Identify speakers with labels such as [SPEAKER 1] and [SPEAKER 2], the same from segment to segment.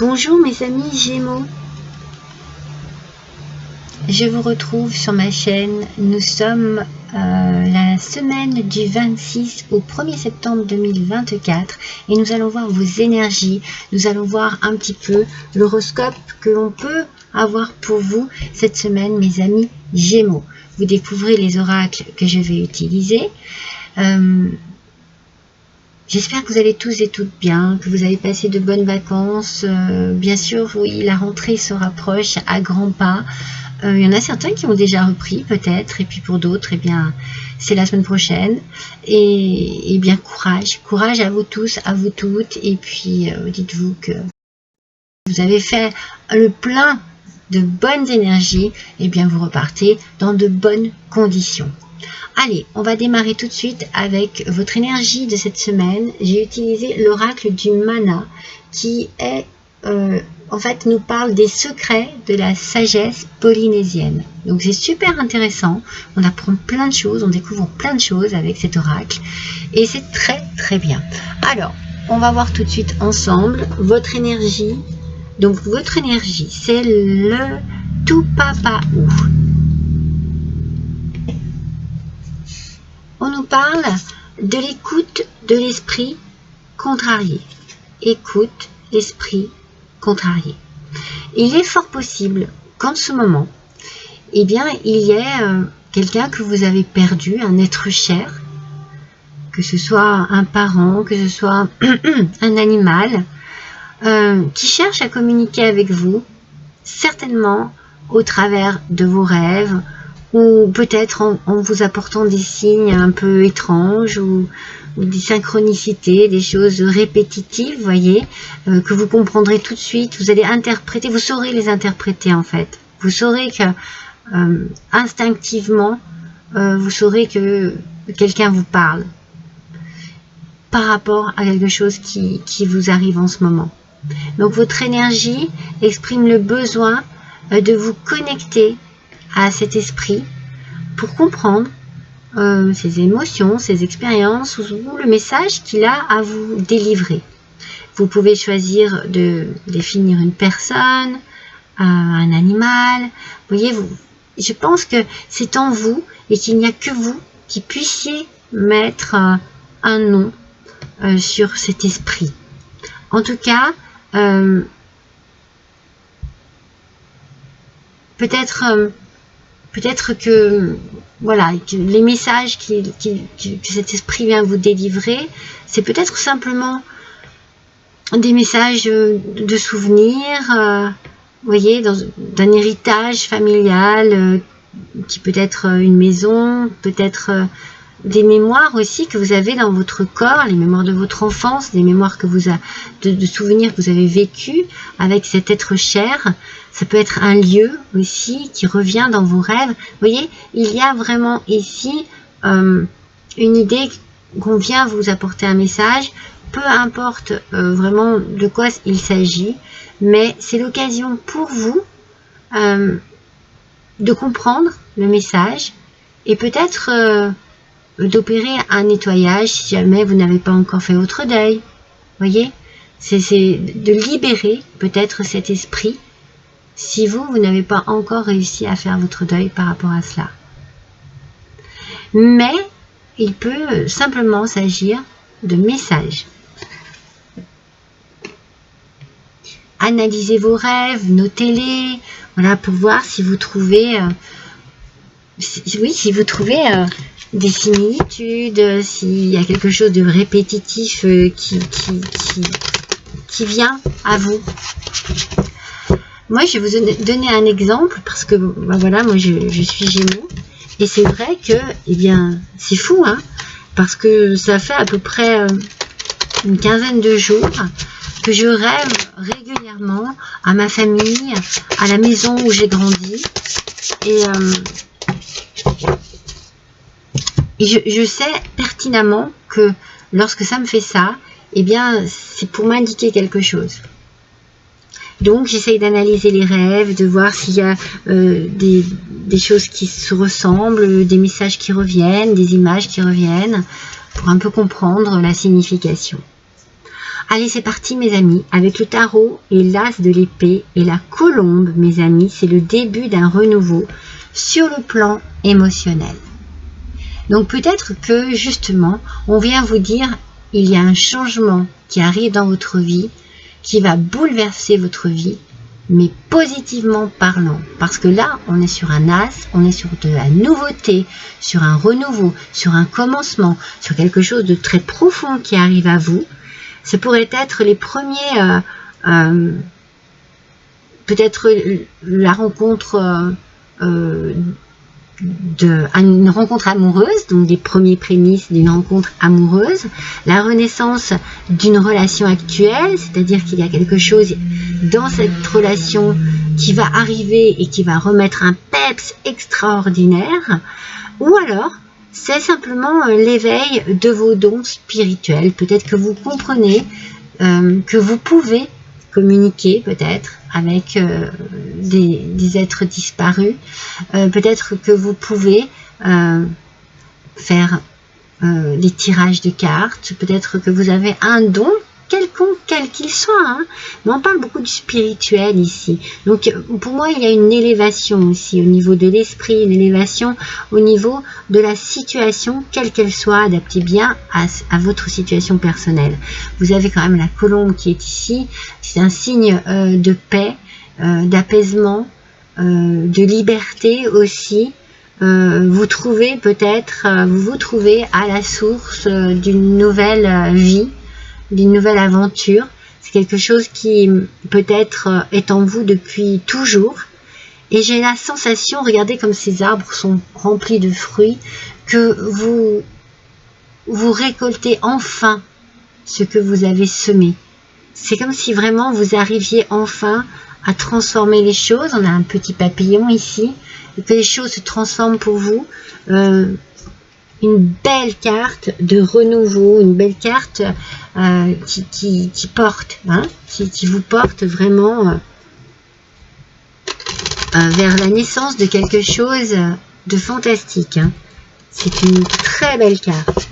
[SPEAKER 1] Bonjour mes amis Gémeaux, je vous retrouve sur ma chaîne. Nous sommes la semaine du 26 au 1er septembre 2024 et nous allons voir vos énergies, nous allons voir un petit peu l'horoscope que l'on peut avoir pour vous cette semaine mes amis Gémeaux. Vous découvrez les oracles que je vais utiliser. J'espère que vous allez tous et toutes bien, que vous avez passé de bonnes vacances. Bien sûr, oui, la rentrée se rapproche à grands pas. Il y en a certains qui ont déjà repris peut-être, et puis pour d'autres, eh bien, c'est la semaine prochaine. Et bien, courage à vous tous, à vous toutes. Et puis, dites-vous que vous avez fait le plein de bonnes énergies, et bien, vous repartez dans de bonnes conditions. Allez, on va démarrer tout de suite avec votre énergie de cette semaine. J'ai utilisé l'oracle du mana qui est, en fait, nous parle des secrets de la sagesse polynésienne. Donc c'est super intéressant, on apprend plein de choses, on découvre plein de choses avec cet oracle et c'est très très bien. Alors, on va voir tout de suite ensemble votre énergie. Donc votre énergie, c'est le Tupapaou. On nous parle de l'écoute de l'esprit contrarié. Écoute l'esprit contrarié. Il est fort possible qu'en ce moment, eh bien, il y ait quelqu'un que vous avez perdu, un être cher, que ce soit un parent, que ce soit un animal, qui cherche à communiquer avec vous, certainement au travers de vos rêves, ou peut-être en vous apportant des signes un peu étranges ou des synchronicités, des choses répétitives, vous voyez, que vous comprendrez tout de suite, vous allez interpréter, vous saurez les interpréter en fait. Vous saurez que instinctivement, vous saurez que quelqu'un vous parle par rapport à quelque chose qui vous arrive en ce moment. Donc votre énergie exprime le besoin de vous connecter à cet esprit pour comprendre ses émotions, ses expériences ou le message qu'il a à vous délivrer. Vous pouvez choisir de définir une personne, un animal. Vous voyez, je pense que c'est en vous et qu'il n'y a que vous qui puissiez mettre un nom sur cet esprit. En tout cas, peut-être que voilà, que les messages que cet esprit vient vous délivrer, c'est peut-être simplement des messages de souvenirs, vous voyez, d'un héritage familial, qui peut être une maison, peut-être des mémoires aussi que vous avez dans votre corps, les mémoires de votre enfance, des mémoires que de souvenirs que vous avez vécus avec cet être cher. Ça peut être un lieu aussi qui revient dans vos rêves. Vous voyez, il y a vraiment ici une idée qu'on vient vous apporter un message, peu importe vraiment de quoi il s'agit, mais c'est l'occasion pour vous de comprendre le message et peut-être d'opérer un nettoyage si jamais vous n'avez pas encore fait votre deuil. Vous voyez, c'est de libérer peut-être cet esprit si vous n'avez pas encore réussi à faire votre deuil par rapport à cela. Mais il peut simplement s'agir de messages. Analysez vos rêves, notez-les, voilà, pour voir si vous trouvez, si vous trouvez des similitudes, s'il y a quelque chose de répétitif qui vient à vous. Moi, je vais vous donner un exemple parce que, ben voilà, moi, je suis Gémeaux. Et c'est vrai que, eh bien, c'est fou, hein, parce que ça fait à peu près une quinzaine de jours que je rêve régulièrement à ma famille, à la maison où j'ai grandi. Et je sais pertinemment que lorsque ça me fait ça, eh bien, c'est pour m'indiquer quelque chose. Donc, j'essaye d'analyser les rêves, de voir s'il y a des choses qui se ressemblent, des messages qui reviennent, des images qui reviennent, pour un peu comprendre la signification. Allez, c'est parti mes amis, avec le tarot et l'as de l'épée et la colombe, mes amis, c'est le début d'un renouveau sur le plan émotionnel. Donc peut-être que justement, on vient vous dire, il y a un changement qui arrive dans votre vie, qui va bouleverser votre vie, mais positivement parlant. Parce que là, on est sur un as, on est sur de la nouveauté, sur un renouveau, sur un commencement, sur quelque chose de très profond qui arrive à vous. Ce pourrait être les premiers, peut-être la rencontre une rencontre amoureuse, donc des premiers prémices d'une rencontre amoureuse, la renaissance d'une relation actuelle, c'est-à-dire qu'il y a quelque chose dans cette relation qui va arriver et qui va remettre un peps extraordinaire, ou alors c'est simplement l'éveil de vos dons spirituels. Peut-être que vous comprenez que vous pouvez communiquer peut-être avec des êtres disparus. Peut-être que vous pouvez faire des tirages de cartes. Peut-être que vous avez un don quelconque, quel qu'il soit. Hein. Mais on parle beaucoup du spirituel ici. Donc pour moi, il y a une élévation aussi au niveau de l'esprit, une élévation au niveau de la situation, quelle qu'elle soit, adaptée bien à votre situation personnelle. Vous avez quand même la colombe qui est ici. C'est un signe de paix, d'apaisement, de liberté aussi. Vous trouvez peut-être, vous trouvez à la source d'une nouvelle vie, d'une nouvelle aventure. C'est quelque chose qui peut-être est en vous depuis toujours. Et j'ai la sensation, regardez comme ces arbres sont remplis de fruits, que vous récoltez enfin ce que vous avez semé. C'est comme si vraiment vous arriviez enfin à transformer les choses. On a un petit papillon ici, et que les choses se transforment pour vous. Une belle carte de renouveau, une belle carte qui porte, hein, qui vous porte vraiment vers la naissance de quelque chose de fantastique. Hein. C'est une très belle carte.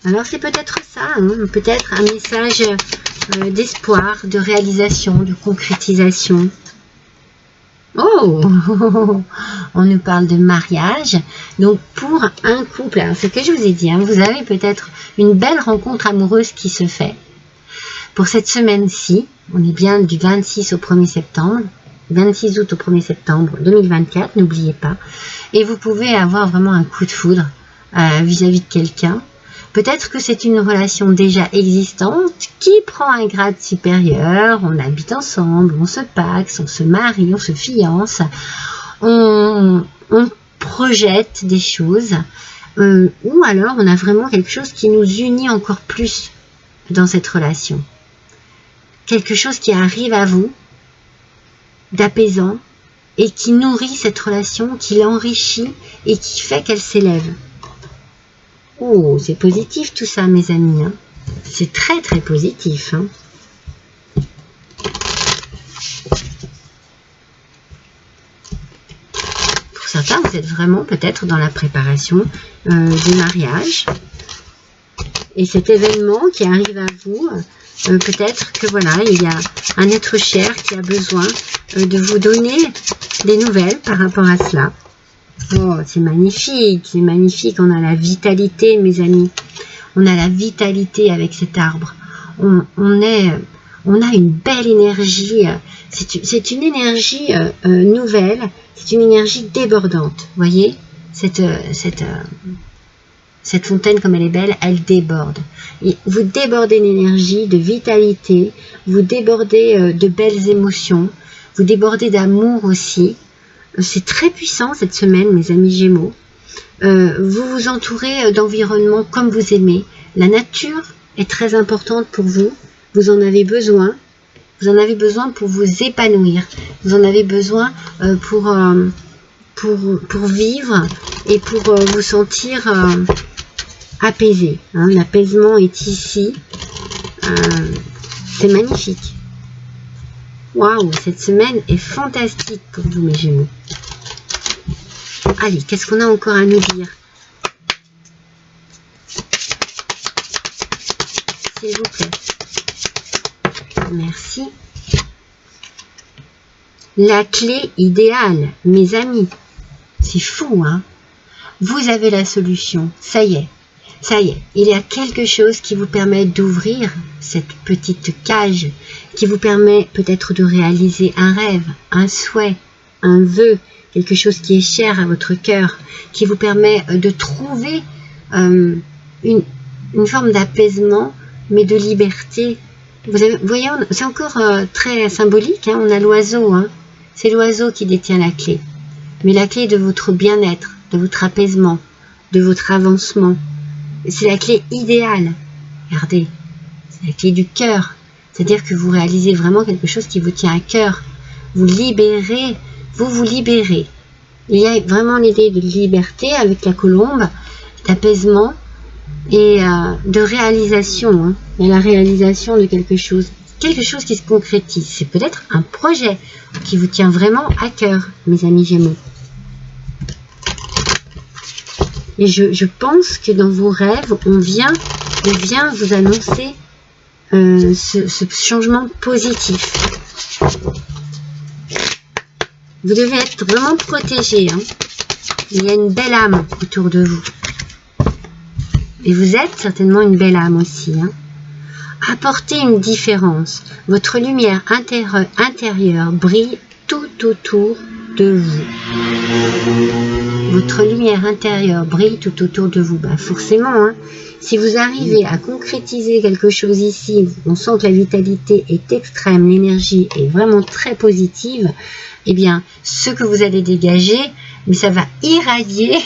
[SPEAKER 1] Alors c'est peut-être ça, hein, peut-être un message d'espoir, de réalisation, de concrétisation. Oh, on nous parle de mariage. Donc pour un couple, alors ce que je vous ai dit, hein, vous avez peut-être une belle rencontre amoureuse qui se fait. Pour cette semaine-ci, on est bien du 26 au 1er septembre, 26 août au 1er septembre 2024, n'oubliez pas. Et vous pouvez avoir vraiment un coup de foudre vis-à-vis de quelqu'un. Peut-être que c'est une relation déjà existante qui prend un grade supérieur, on habite ensemble, on se paxe, on se marie, on se fiance, on projette des choses, ou alors on a vraiment quelque chose qui nous unit encore plus dans cette relation. Quelque chose qui arrive à vous, d'apaisant, et qui nourrit cette relation, qui l'enrichit et qui fait qu'elle s'élève. Oh, c'est positif tout ça, mes amis. Hein. C'est très, très positif. Hein. Pour certains, vous êtes vraiment peut-être dans la préparation du mariage. Et cet événement qui arrive à vous, peut-être que voilà, il y a un être cher qui a besoin de vous donner des nouvelles par rapport à cela. Oh, c'est magnifique, on a la vitalité, mes amis. On a la vitalité avec cet arbre. On a une belle énergie. C'est une énergie nouvelle, c'est une énergie débordante. Vous voyez, cette fontaine, comme elle est belle, elle déborde. Et vous débordez d'énergie, de vitalité, vous débordez de belles émotions, vous débordez d'amour aussi. C'est très puissant cette semaine, mes amis Gémeaux. Vous vous entourez d'environnements comme vous aimez. La nature est très importante pour vous. Vous en avez besoin. Vous en avez besoin pour vous épanouir. Vous en avez besoin pour vivre et pour vous sentir apaisé. Hein. L'apaisement est ici. C'est magnifique. Waouh, cette semaine est fantastique pour vous, mes Gémeaux. Allez, qu'est-ce qu'on a encore à nous dire? s'il vous plaît. Merci. La clé idéale, mes amis. C'est fou, hein? Vous avez la solution. Ça y est. Ça y est. Il y a quelque chose qui vous permet d'ouvrir cette petite cage, qui vous permet peut-être de réaliser un rêve, un souhait, un vœu, quelque chose qui est cher à votre cœur, qui vous permet de trouver une forme d'apaisement, mais de liberté. Vous voyez, c'est encore très symbolique, hein, on a l'oiseau, hein. C'est l'oiseau qui détient la clé. Mais la clé de votre bien-être, de votre apaisement, de votre avancement, c'est la clé idéale. Regardez, c'est la clé du cœur. C'est-à-dire que vous réalisez vraiment quelque chose qui vous tient à cœur. Vous libérez, vous libérez. Il y a vraiment l'idée de liberté avec la colombe, d'apaisement et de réalisation. Hein. Il y a la réalisation de quelque chose qui se concrétise. C'est peut-être un projet qui vous tient vraiment à cœur, mes amis Gémeaux. Et je pense que dans vos rêves, on vient vous annoncer ce changement positif. Vous devez être vraiment protégé. Hein. Il y a une belle âme autour de vous. Et vous êtes certainement une belle âme aussi. Hein. Apportez une différence. Votre lumière intérieure brille tout autour de vous. Votre lumière intérieure brille tout autour de vous. Bah forcément, hein, si vous arrivez à concrétiser quelque chose ici, on sent que la vitalité est extrême, l'énergie est vraiment très positive, eh bien, ce que vous allez dégager, mais ça va irradier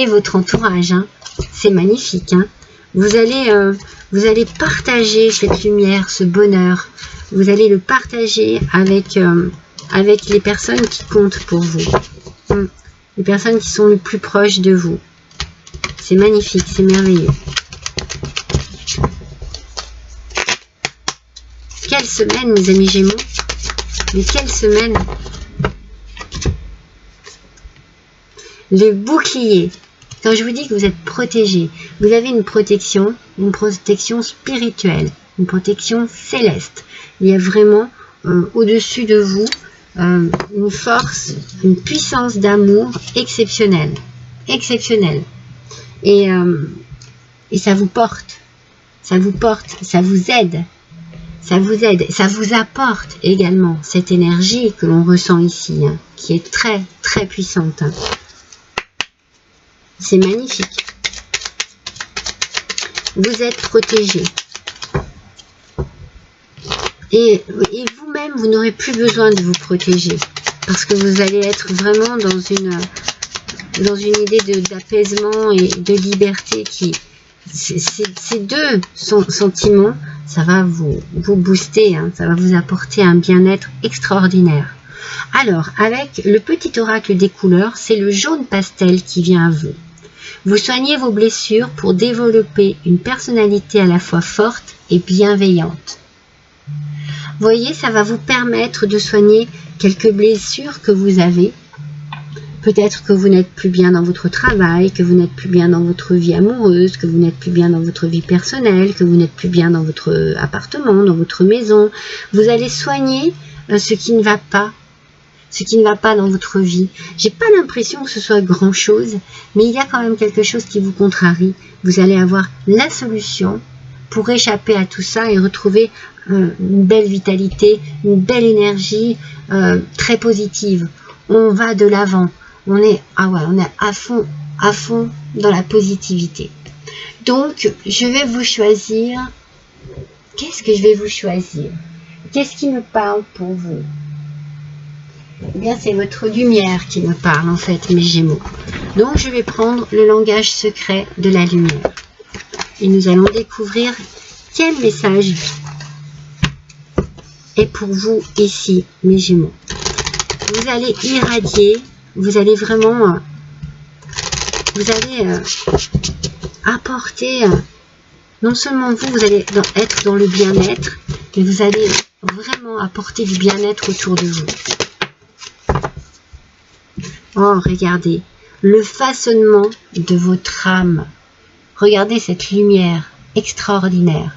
[SPEAKER 1] votre entourage. Hein. C'est magnifique. Hein. Vous allez partager cette lumière, ce bonheur. Vous allez le partager avec les personnes qui comptent pour vous. Les personnes qui sont le plus proches de vous. C'est magnifique, c'est merveilleux. Quelle semaine, mes amis Gémeaux. Mais quelle semaine. Le bouclier. Quand je vous dis que vous êtes protégé, vous avez une protection spirituelle, une protection céleste. Il y a vraiment au-dessus de vous une force, une puissance d'amour exceptionnelle. Exceptionnelle. Et ça vous porte. Ça vous porte, ça vous aide. Ça vous aide, ça vous apporte également cette énergie que l'on ressent ici, hein, qui est très, très puissante. Hein. C'est magnifique. Vous êtes protégé. Et vous-même, vous n'aurez plus besoin de vous protéger. Parce que vous allez être vraiment dans une idée d'apaisement et de liberté qui... Ces deux sentiments, ça va vous booster, hein, ça va vous apporter un bien-être extraordinaire. Alors, avec le petit oracle des couleurs, c'est le jaune pastel qui vient à vous. Vous soignez vos blessures pour développer une personnalité à la fois forte et bienveillante. Vous voyez, ça va vous permettre de soigner quelques blessures que vous avez. Peut-être que vous n'êtes plus bien dans votre travail, que vous n'êtes plus bien dans votre vie amoureuse, que vous n'êtes plus bien dans votre vie personnelle, que vous n'êtes plus bien dans votre appartement, dans votre maison. Vous allez soigner ce qui ne va pas. Ce qui ne va pas dans votre vie. J'ai pas l'impression que ce soit grand chose, mais il y a quand même quelque chose qui vous contrarie. Vous allez avoir la solution pour échapper à tout ça et retrouver une belle vitalité, une belle énergie très positive. On va de l'avant. On est à fond dans la positivité. Donc, je vais vous choisir. Qu'est-ce que je vais vous choisir? Qu'est-ce qui me parle pour vous? Eh bien, c'est votre lumière qui me parle, en fait, mes Gémeaux. Donc, je vais prendre le langage secret de la lumière. Et nous allons découvrir quel message est pour vous ici, mes Gémeaux. Vous allez irradier, vous allez vraiment... Vous allez apporter... non seulement vous allez être dans le bien-être, mais vous allez vraiment apporter du bien-être autour de vous. Oh, regardez, le façonnement de votre âme. Regardez cette lumière extraordinaire.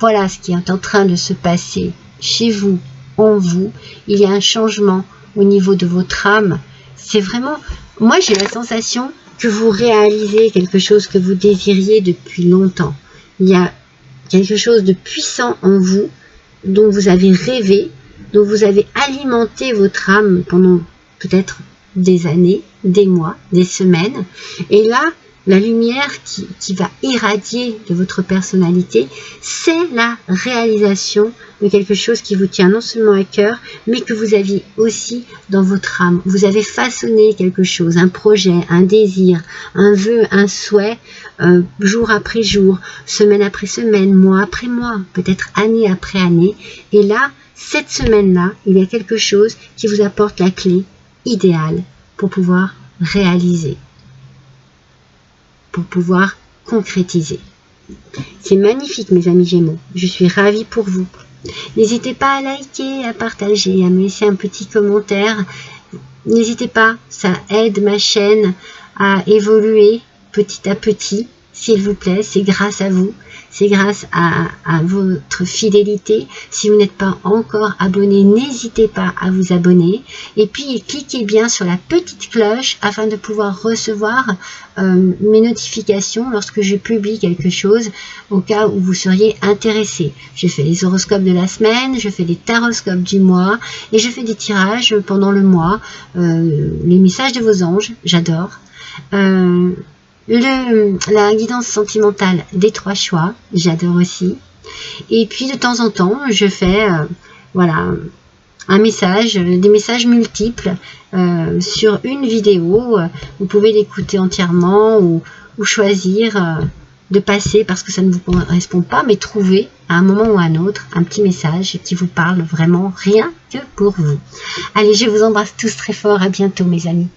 [SPEAKER 1] voilà ce qui est en train de se passer chez vous, en vous. Il y a un changement au niveau de votre âme. C'est vraiment, moi j'ai la sensation que vous réalisez quelque chose que vous désiriez depuis longtemps. Il y a quelque chose de puissant en vous, dont vous avez rêvé, dont vous avez alimenté votre âme pendant peut-être des années, des mois, des semaines. Et là, la lumière qui va irradier de votre personnalité, c'est la réalisation de quelque chose qui vous tient non seulement à cœur, mais que vous aviez aussi dans votre âme. Vous avez façonné quelque chose, un projet, un désir, un vœu, un souhait, jour après jour, semaine après semaine, mois après mois, peut-être année après année. Et là, cette semaine-là, il y a quelque chose qui vous apporte la clé idéale pour pouvoir réaliser, pour pouvoir concrétiser. C'est magnifique, mes amis Gémeaux. Je suis ravie pour vous. N'hésitez pas à liker, à partager, à me laisser un petit commentaire. N'hésitez pas, ça aide ma chaîne à évoluer petit à petit. S'il vous plaît, c'est grâce à vous. C'est grâce à votre fidélité. Si vous n'êtes pas encore abonné, n'hésitez pas à vous abonner. Et puis, cliquez bien sur la petite cloche afin de pouvoir recevoir mes notifications lorsque je publie quelque chose, au cas où vous seriez intéressé. Je fais les horoscopes de la semaine, je fais les taroscopes du mois et je fais des tirages pendant le mois. Les messages de vos anges, j'adore. La guidance sentimentale des 3 choix, j'adore aussi. Et puis de temps en temps, je fais voilà, un message, des messages multiples sur une vidéo. Vous pouvez l'écouter entièrement ou choisir de passer parce que ça ne vous correspond pas, mais trouver à un moment ou à un autre un petit message qui vous parle vraiment rien que pour vous. Allez, je vous embrasse tous très fort. À bientôt, mes amis.